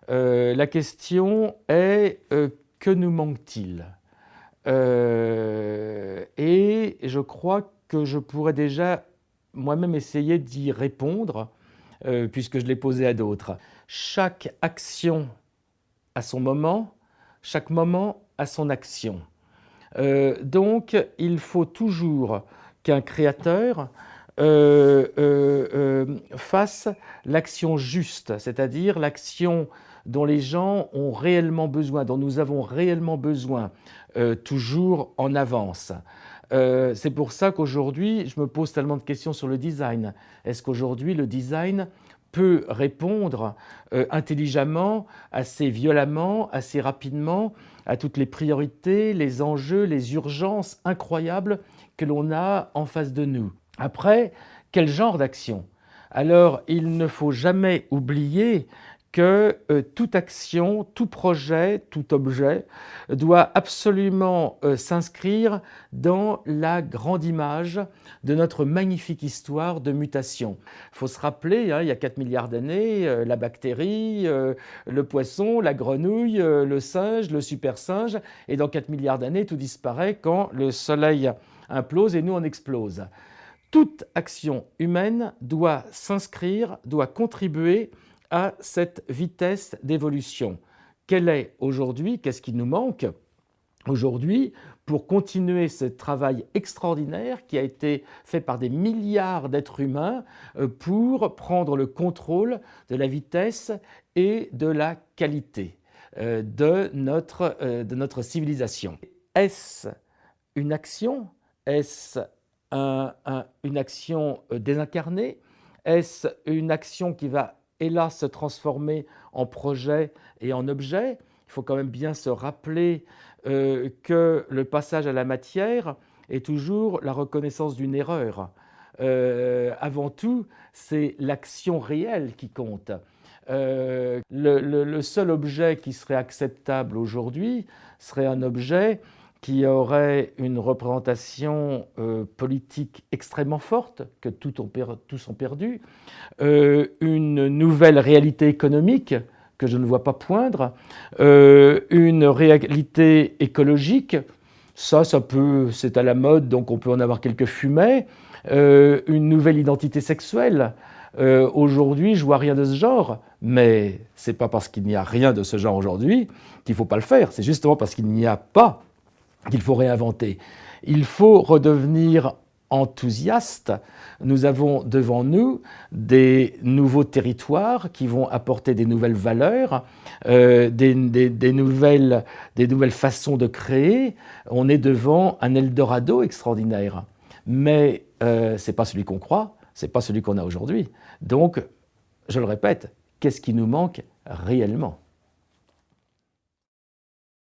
La question est que nous manque-t-il? Et je crois que je pourrais déjà moi-même essayer d'y répondre, puisque je l'ai posé à d'autres. Chaque action a son moment, chaque moment a son action. Donc, il faut toujours qu'un créateur fasse l'action juste, c'est-à-dire l'action dont les gens ont réellement besoin, dont nous avons réellement besoin, toujours en avance. C'est pour ça qu'aujourd'hui, je me pose tellement de questions sur le design. Est-ce qu'aujourd'hui, le design peut répondre intelligemment, assez violemment, assez rapidement à toutes les priorités, les enjeux, les urgences incroyables que l'on a en face de nous? Après, quel genre d'action? Alors, il ne faut jamais oublier que toute action, tout projet, tout objet doit absolument s'inscrire dans la grande image de notre magnifique histoire de mutation. Il faut se rappeler, il y a 4 milliards d'années, la bactérie, le poisson, la grenouille, le singe, le super singe, et dans 4 milliards d'années, tout disparaît quand le soleil implose et nous on explose. Toute action humaine doit s'inscrire, doit contribuer à cette vitesse d'évolution. Quelle est aujourd'hui, qu'est-ce qui nous manque aujourd'hui pour continuer ce travail extraordinaire qui a été fait par des milliards d'êtres humains pour prendre le contrôle de la vitesse et de la qualité de notre civilisation? Est-ce une action? Est-ce une action désincarnée? Est-ce une action qui va, hélas, se transformer en projet et en objet? Il faut quand même bien se rappeler que le passage à la matière est toujours la reconnaissance d'une erreur. Avant tout, c'est l'action réelle qui compte. Le seul objet qui serait acceptable aujourd'hui serait un objet qui aurait une représentation politique extrêmement forte, que tous ont perdu, une nouvelle réalité économique que je ne vois pas poindre, une réalité écologique, ça peut, c'est à la mode, donc on peut en avoir quelques fumets, une nouvelle identité sexuelle. Aujourd'hui, je vois rien de ce genre, mais c'est pas parce qu'il n'y a rien de ce genre aujourd'hui qu'il faut pas le faire, c'est justement parce qu'il n'y a pas qu'il faut réinventer. Il faut redevenir enthousiaste. Nous avons devant nous des nouveaux territoires qui vont apporter des nouvelles valeurs, des nouvelles façons de créer. On est devant un Eldorado extraordinaire. Mais ce n'est pas celui qu'on croit, ce n'est pas celui qu'on a aujourd'hui. Donc, je le répète, qu'est-ce qui nous manque réellement ?